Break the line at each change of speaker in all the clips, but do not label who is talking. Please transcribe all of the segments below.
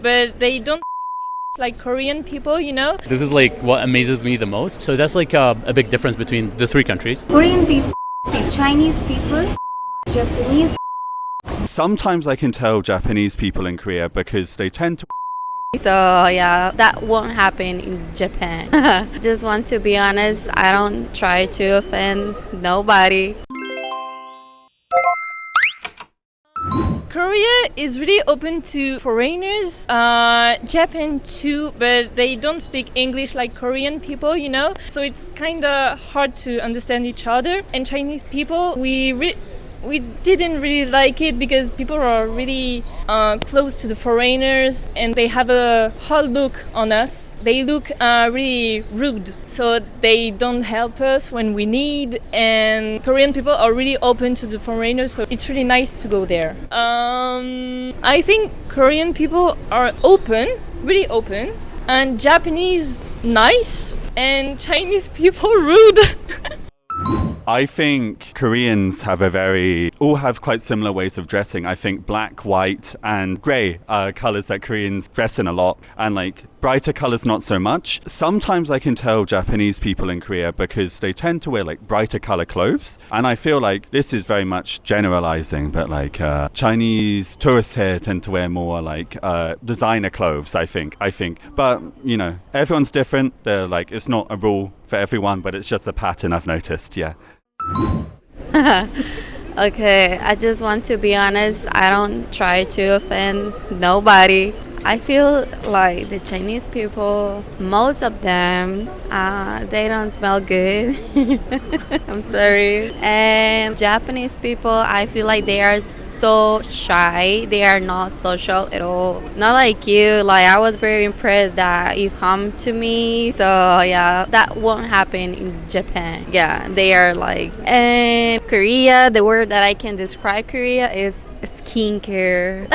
but they don't like Korean people.
This is like what amazes me the most. So that's like a big difference between the three countries.
Korean people, Chinese people, Japanese.
Sometimes I can tell Japanese people in Korea because they tend to.
So yeah, that won't happen in Japan. Just want to be honest, I don't try to offend nobody.
Korea is really open to foreigners. Japan too, but they don't speak English like Korean people. So it's kind of hard to understand each other. And Chinese people, we didn't really like it because people are really close to the foreigners and they have a hard look on us. They look really rude, so they don't help us when we need. And Korean people are really open to the foreigners, so it's really nice to go there. I think Korean people are open, really open, and Japanese nice, and Chinese people rude.
I think Koreans all have quite similar ways of dressing. I think black, white, and grey are colours that Koreans dress in a lot, and like brighter colours not so much. Sometimes I can tell Japanese people in Korea because they tend to wear like brighter colour clothes, and I feel like this is very much generalising, but like Chinese tourists here tend to wear more like designer clothes, I think. But everyone's different. They're like, it's not a rule for everyone, but it's just a pattern I've noticed. Yeah.
Okay, I just want to be honest, I don't try to offend nobody. I feel like the Chinese people, most of them, they don't smell good. I'm sorry. And Japanese people, I feel like they are so shy. They are not social at all. Not like you. Like, I was very impressed that you come to me. So yeah, that won't happen in Japan. Yeah, they are like. And Korea, the word that I can describe Korea is skincare.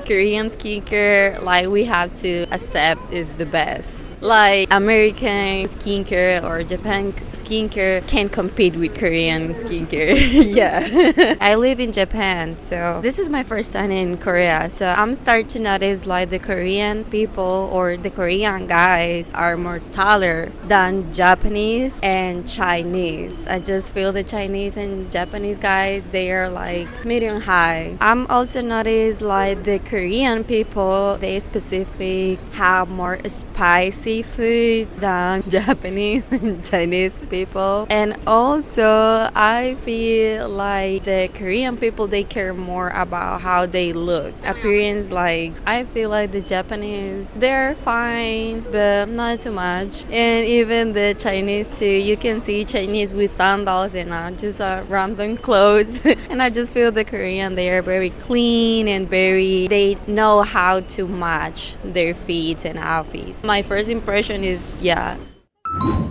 Korean skincare, like, we have to accept is the best. Like, American skincare or Japan skincare can't compete with Korean skincare. Yeah. I live in Japan, so this is my first time in Korea. So I'm starting to notice like the Korean people or the Korean guys are more taller than Japanese and Chinese. I just feel the Chinese and Japanese guys, they are like medium high. I'm also noticed like the Korean people, they specific have more spicy food than Japanese and Chinese people. And also I feel like the Korean people, they care more about how they look, appearance. Like, I feel like the Japanese, they're fine but not too much. And even the Chinese too, you can see Chinese with sandals and just random clothes. And I just feel the Korean, they are very clean and they know how to match their feet and outfits. My first impression is, yeah.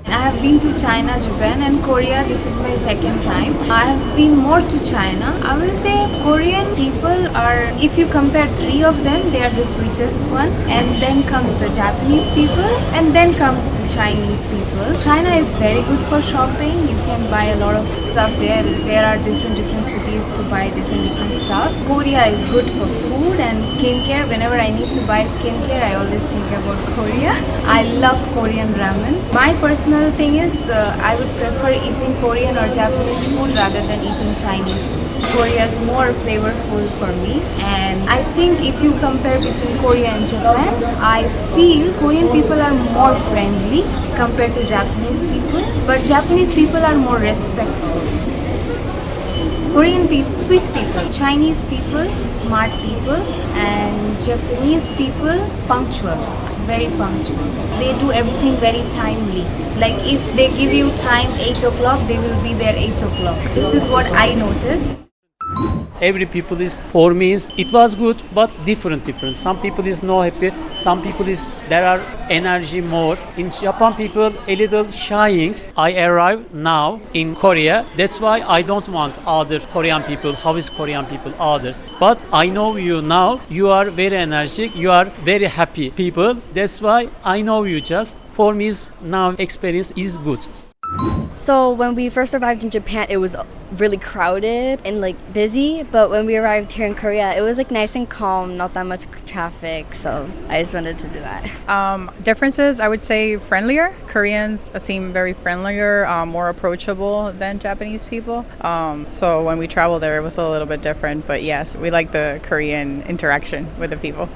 I have been to China, Japan and Korea. This is my second time. I have been more to China. I will say Korean people are, if you compare three of them, they are the sweetest one. And then comes the Japanese people and then come the Chinese people. China is very good for shopping. You can buy a lot of stuff there. There are different cities to buy different stuff. Korea is good for food and skincare. Whenever I need to buy skincare, I always think about Korea. I love Korean ramen. My personal thing is I would prefer eating Korean or Japanese food rather than eating Chinese food. Korea is more flavorful for me, and I think if you compare between Korea and Japan, I feel Korean people are more friendly compared to Japanese people, but Japanese people are more respectful. Korean people, sweet people. Chinese people, smart people. And Japanese people, punctual. Very punctual. They do everything very timely. Like, if they give you time 8 o'clock, they will be there 8 o'clock. This is what I notice.
Every people is, for me, it was good, but different. Some people is no happy, some people is, there are energy more. In Japan, people a little shying. I arrive now in Korea. That's why I don't want other Korean people. How is Korean people, others? But I know you now. You are very energetic. You are very happy people. That's why I know you just. For me, now experience is good.
So when we first arrived in Japan, it was really crowded and like busy. But when we arrived here in Korea, it was like nice and calm, not that much traffic. So I just wanted to do that.
Differences, I would say friendlier. Koreans seem very friendlier, more approachable than Japanese people. So when we traveled there, it was a little bit different. But yes, we like the Korean interaction with the people.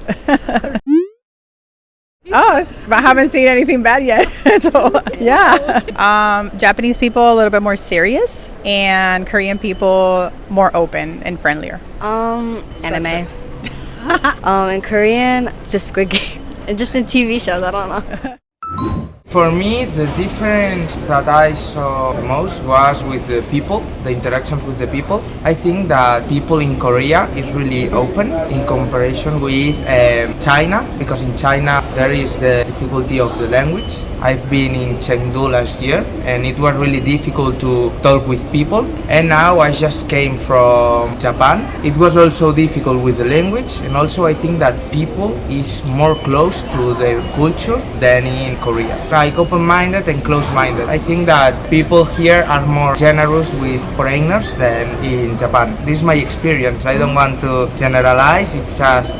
Oh, I haven't seen anything bad yet. So, yeah. Japanese people a little bit more serious, and Korean people more open and friendlier.
Anime. In Korean, just Squid Game. And just in TV shows, I don't know.
For me, the difference that I saw the most was with the people, the interactions with the people. I think that people in Korea is really open in comparison with China, because in China there is the difficulty of the language. I've been in Chengdu last year and it was really difficult to talk with people, and now I just came from Japan. It was also difficult with the language, and also I think that people is more close to their culture than in Korea. Like open-minded and close-minded. I think that people here are more generous with foreigners than in Japan. This is my experience. I don't want to generalize, it's just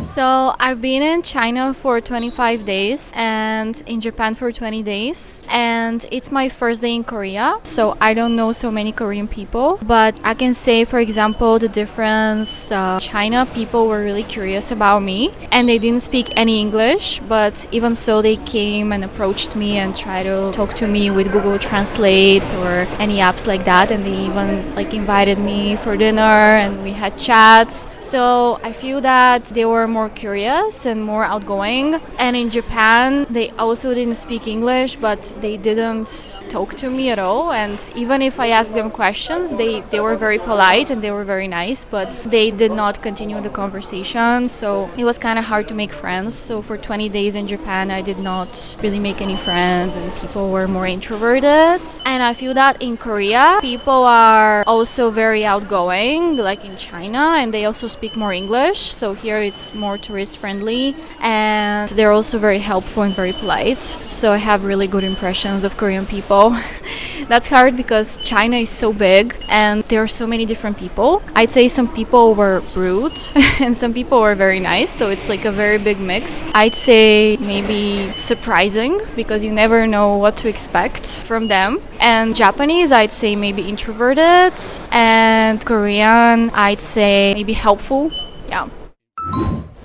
So I've been in China for 25 days and in Japan for 20 days, and it's my first day in Korea, so I don't know so many Korean people, but I can say, for example, the difference. China people were really curious about me and they didn't speak any English, but even so they came and approached me and tried to talk to me with Google Translate or any apps like that, and they even like invited me for dinner and we had chats. So I feel that they were more curious and more outgoing. And in Japan, they also didn't speak English, but they didn't talk to me at all. And even if I asked them questions, they were very polite and they were very nice, but they did not continue the conversation. So it was kind of hard to make friends. So for 20 days in Japan, I did not really make any friends and people were more introverted. And I feel that in Korea, people are also very outgoing, like in China, and they also speak more English. So here it's more tourist friendly and they're also very helpful and very polite. So I have really good impressions of Korean people. That's hard because China is so big and there are so many different people. I'd say some people were rude and some people were very nice, so it's like a very big mix. I'd say maybe surprising because you never know what to expect from them. And Japanese, I'd say maybe introverted, and Korean, I'd say maybe helpful. Yeah.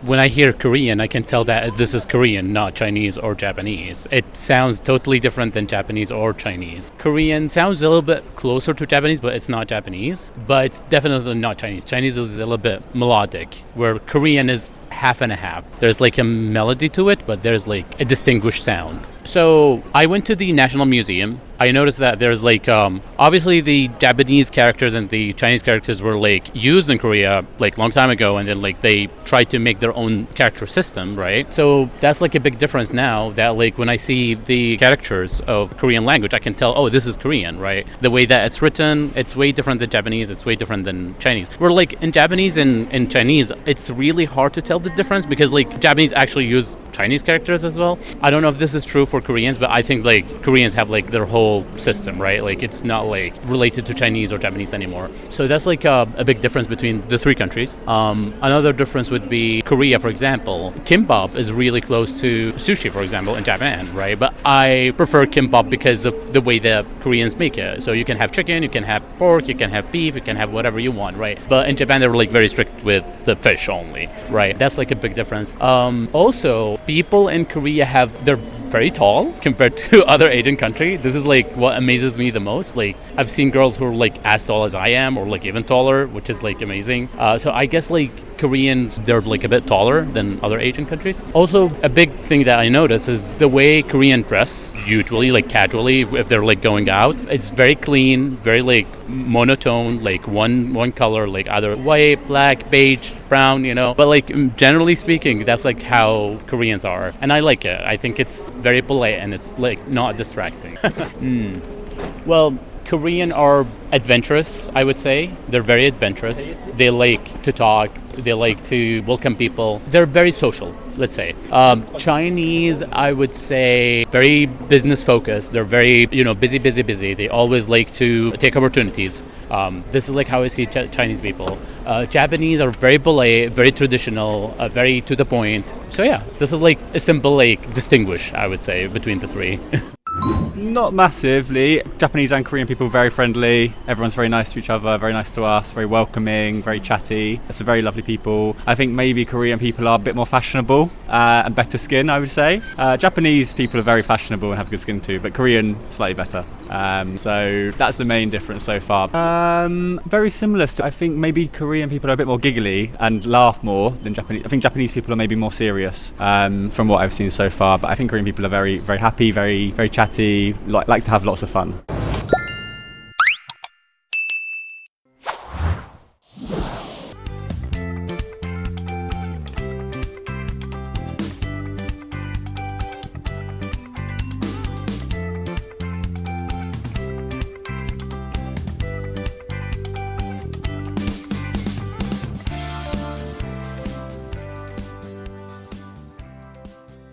When I hear Korean, I can tell that this is Korean, not Chinese or Japanese. It sounds totally different than Japanese or Chinese. Korean sounds a little bit closer to Japanese, but it's not Japanese. But it's definitely not Chinese. Chinese is a little bit melodic, where Korean is half and a half. There's like a melody to it, but there's like a distinguished sound. So I went to the National Museum. I noticed that there's like obviously the Japanese characters and the Chinese characters were like used in Korea like long time ago, and then like they tried to make their own character system, right? So that's like a big difference now, that like when I see the characters of Korean language, I can tell, oh, this is Korean, right? The way that it's written, it's way different than Japanese, it's way different than Chinese. Where like in Japanese and in Chinese, it's really hard to tell the difference because like Japanese actually use Chinese characters as well. I don't know if this is true for Koreans, but I think like Koreans have like their whole system, right? Like it's not like related to Chinese or Japanese anymore. So that's like a big difference between the three countries. Another difference would be Korea, for example. Kimbap is really close to sushi, for example, in Japan, right? But I prefer kimbap because of the way the Koreans make it. So you can have chicken, you can have pork, you can have beef, you can have whatever you want, right? But in Japan, they were like very strict with the fish only, right? That's like a big difference. Also, people in Korea they're very tall compared to other Asian countries. This is like what amazes me the most. Like I've seen girls who are like as tall as I am or like even taller, which is like amazing. So I guess like Koreans, they're like a bit taller than other Asian countries. Also, a big thing that I notice is the way Korean dress, usually like casually, if they're like going out, it's very clean, very like monotone, like one color, like either white, black, beige, brown, you know. But like generally speaking, that's like how Koreans are, and I like it. I think it's very polite and it's like not distracting. Well, Korean are adventurous, I would say. They're very adventurous. They like to talk. They like to welcome people. They're very social, let's say. Chinese, I would say, very business focused. They're very, busy. They always like to take opportunities. This is like how I see Chinese people. Japanese are very polite, very traditional, very to the point. So yeah, this is like a simple distinguish, I would say, between the three.
Not massively. Japanese and Korean people are very friendly. Everyone's very nice to each other, very nice to us, very welcoming, very chatty. It's a very lovely people. I think maybe Korean people are a bit more fashionable and better skin, I would say. Japanese people are very fashionable and have good skin too, but Korean slightly better. So that's the main difference so far. Very similar. I think maybe Korean people are a bit more giggly and laugh more than Japanese. I think Japanese people are maybe more serious from what I've seen so far, but I think Korean people are very, very happy, very, very chatty, like to have lots of fun.